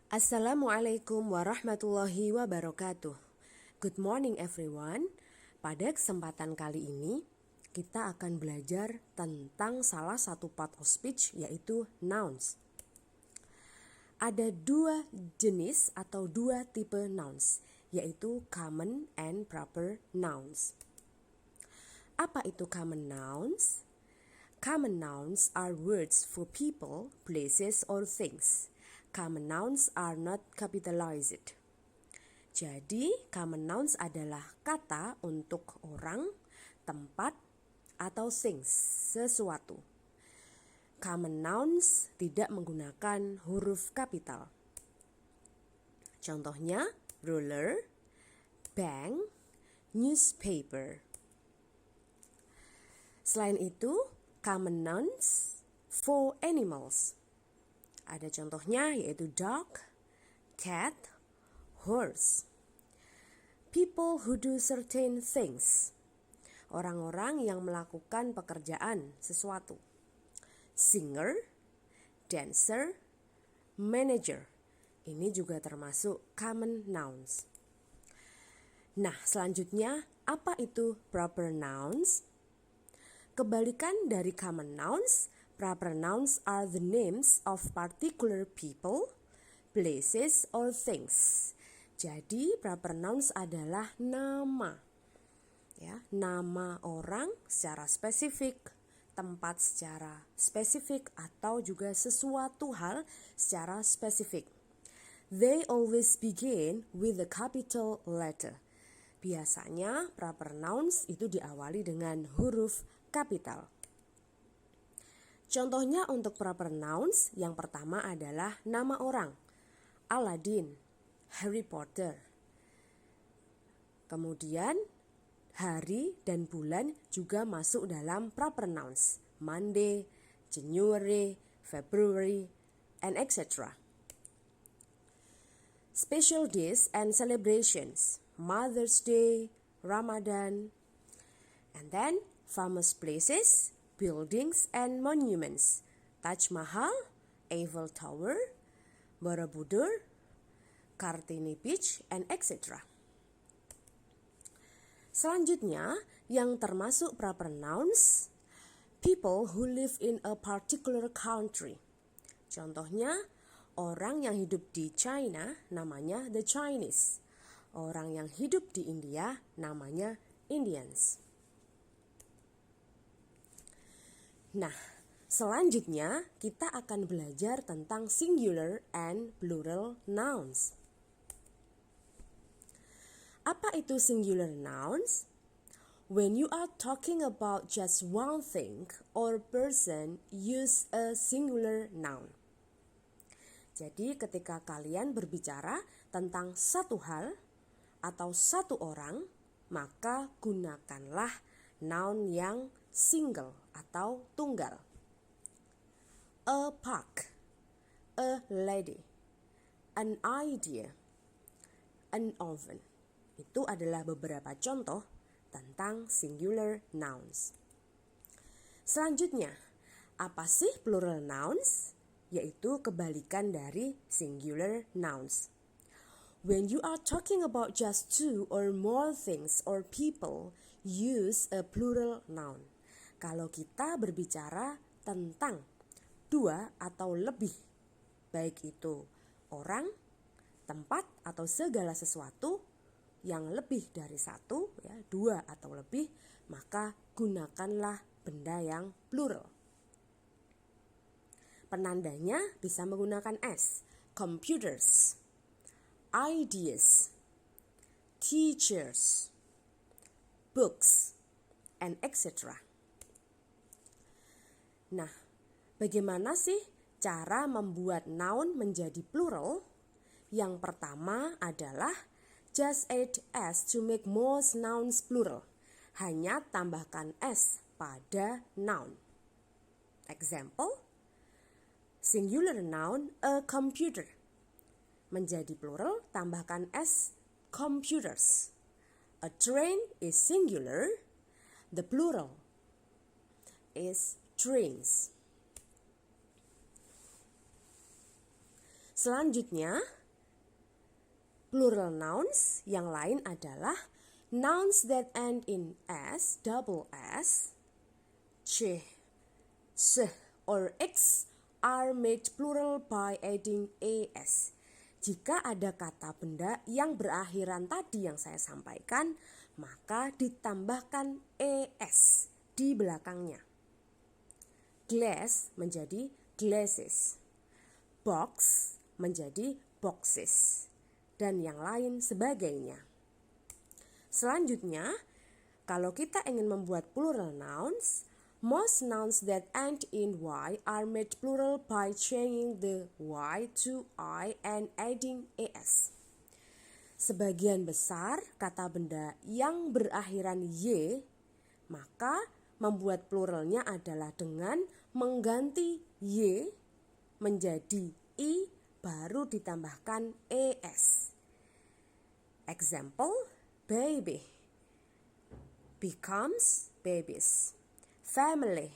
Assalamualaikum warahmatullahi wabarakatuh. Good morning everyone. Pada kesempatan kali ini kita akan belajar tentang salah satu part of speech, yaitu nouns. Ada dua jenis atau dua tipe nouns, yaitu common and proper nouns. Apa itu common nouns? Common nouns are words for people, places, or things. Common nouns are not capitalized. Jadi, common nouns adalah kata untuk orang, tempat, atau things, sesuatu. Common nouns tidak menggunakan huruf kapital. Contohnya, ruler, bank, newspaper. Selain itu, common nouns for animals. Ada contohnya yaitu dog, cat, horse. People who do certain things. Orang-orang yang melakukan pekerjaan sesuatu. Singer, dancer, manager. Ini juga termasuk common nouns. Nah, selanjutnya apa itu proper nouns? Kebalikan dari common nouns, proper nouns are the names of particular people, places, or things. Jadi, proper nouns adalah nama. Ya, nama orang secara spesifik, tempat secara spesifik, atau juga sesuatu hal secara spesifik. They always begin with a capital letter. Biasanya, proper nouns itu diawali dengan huruf kapital. Contohnya untuk proper nouns, yang pertama adalah nama orang. Aladdin, Harry Potter. Kemudian hari dan bulan juga masuk dalam proper nouns. Monday, January, February, and etc. Special days and celebrations. Mother's Day, Ramadan. And then famous places, buildings and monuments. Taj Mahal, Eiffel Tower, Borobudur, Kartini Beach, and etc. Selanjutnya, yang termasuk proper nouns, people who live in a particular country. Contohnya, orang yang hidup di China namanya the Chinese. Orang yang hidup di India namanya Indians. Nah, selanjutnya kita akan belajar tentang singular and plural nouns. Apa itu singular nouns? When you are talking about just one thing or person, use a singular noun. Jadi ketika kalian berbicara tentang satu hal atau satu orang, maka gunakanlah noun yang single atau tunggal. A park, a lady, an idea, an oven. Itu adalah beberapa contoh tentang singular nouns. Selanjutnya, apa sih plural nouns? Yaitu kebalikan dari singular nouns. When you are talking about just two or more things or people, use a plural noun. Kalau kita berbicara tentang dua atau lebih, baik itu orang, tempat, atau segala sesuatu yang lebih dari satu, ya, dua atau lebih, maka gunakanlah benda yang plural. Penandanya bisa menggunakan S. Computers, ideas, teachers, books, and etc. Nah, bagaimana sih cara membuat noun menjadi plural? Yang pertama adalah just add S to make most nouns plural. Hanya tambahkan S pada noun. Example, singular noun a computer. Menjadi plural, tambahkan S, computers. A train is singular, the plural is trains. Selanjutnya, Plural nouns yang lain adalah nouns that end in s, double s, ch, s, or x are made plural by adding as. Jika ada kata benda yang berakhiran tadi yang saya sampaikan, maka ditambahkan es di belakangnya. Glass menjadi glasses, box menjadi boxes, dan yang lain sebagainya. Selanjutnya, kalau kita ingin membuat plural nouns, most nouns that end in y are made plural by changing the y to I and adding as. Sebagian besar kata benda yang berakhiran y, maka membuat pluralnya adalah dengan mengganti y menjadi i baru ditambahkan es. Example, baby becomes babies, family,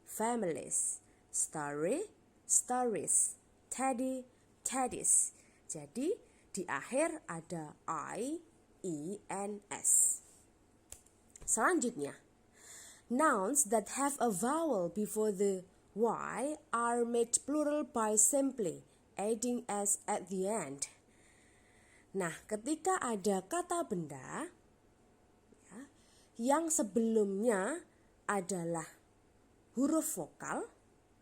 families, story, stories, teddy, teddies. Jadi di akhir ada I, E, and S. Selanjutnya, nouns that have a vowel before the y are made plural by simply adding s at the end. Nah, ketika ada kata benda ya, yang sebelumnya adalah huruf vokal,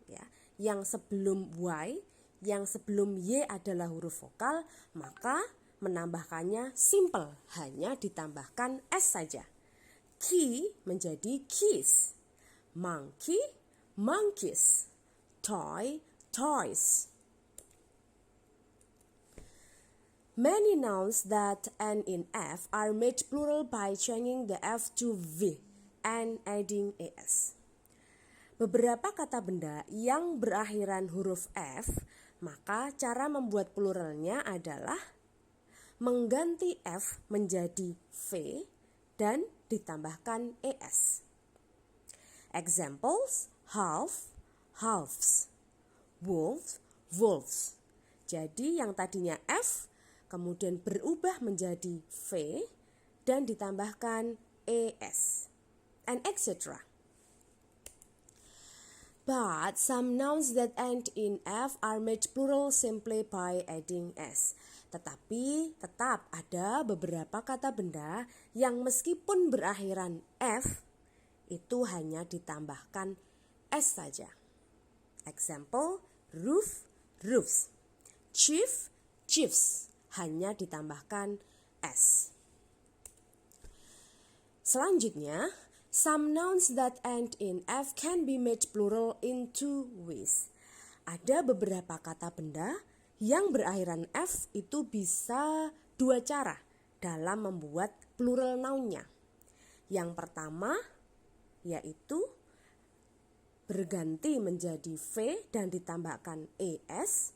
ya, yang sebelum y, yang sebelum y adalah huruf vokal, maka menambahkannya simple, hanya ditambahkan s saja. Key menjadi keys, monkey, monkeys, toy, toys. Many nouns that end in F are made plural by changing the F to V and adding as. Beberapa kata benda yang berakhiran huruf F, maka cara membuat pluralnya adalah mengganti F menjadi V dan ditambahkan as. Examples, half, halves, wolf, wolves. Jadi yang tadinya F kemudian berubah menjadi V dan ditambahkan as, and etc. But some nouns that end in F are made plural simply by adding s. Tetapi tetap ada beberapa kata benda yang meskipun berakhiran F itu hanya ditambahkan s saja. Example, roof, roofs, chief, chiefs, hanya ditambahkan s. Selanjutnya, some nouns that end in F can be made plural in two ways. Ada beberapa kata benda yang berakhiran F itu bisa dua cara dalam membuat plural noun-nya. Yang pertama yaitu berganti menjadi V dan ditambahkan as,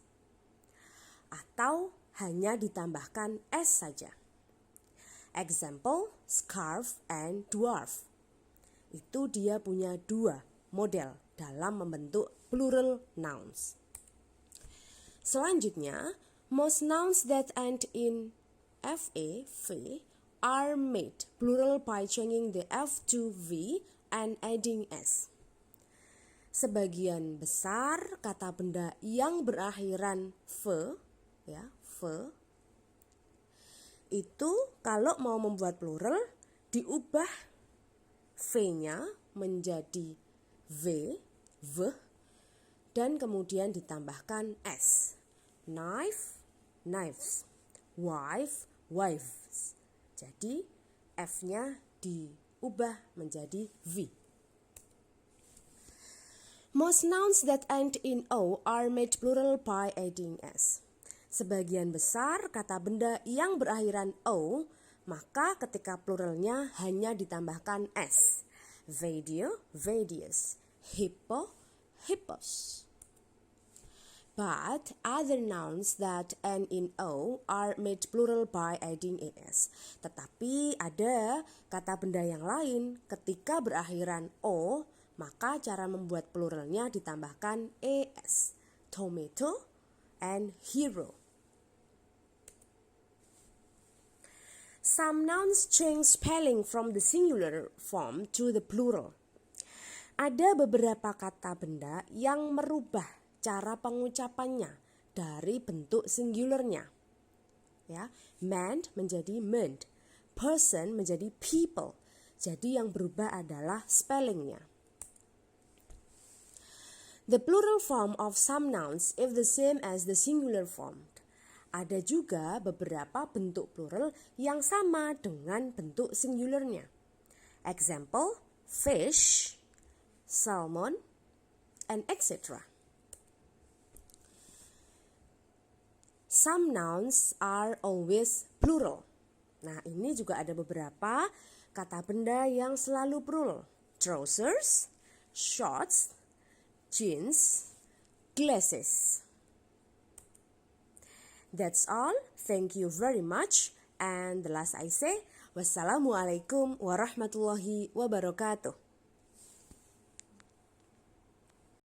atau hanya ditambahkan s saja. Example, scarf and dwarf. Itu dia punya dua model dalam membentuk plural nouns. Selanjutnya, most nouns that end in FA, V, are made plural by changing the F to V and adding s. Sebagian besar kata benda yang berakhiran V, ya, V, itu kalau mau membuat plural diubah V-nya menjadi V, V, dan kemudian ditambahkan s. Knife, knives, wife, wives. Jadi F-nya diubah menjadi V. Most nouns that end in O are made plural by adding s. Sebagian besar kata benda yang berakhiran O, maka ketika pluralnya hanya ditambahkan s. Video, videos, hippo, hippos. But other nouns that end in O are made plural by adding as. Tetapi ada kata benda yang lain ketika berakhiran O, maka cara membuat pluralnya ditambahkan as. Tomato and hero. Some nouns change spelling from the singular form to the plural. Ada beberapa kata benda yang merubah cara pengucapannya dari bentuk singularnya. Ya, man menjadi meant, person menjadi people. Jadi yang berubah adalah spellingnya. The plural form of some nouns is the same as the singular form. Ada juga beberapa bentuk plural yang sama dengan bentuk singularnya. Example, fish, salmon, and etc. Some nouns are always plural. Nah, ini juga ada beberapa kata benda yang selalu plural. Trousers, shorts, jeans, glasses. That's all. Thank you very much. And the last I say, wassalamualaikum warahmatullahi wabarakatuh.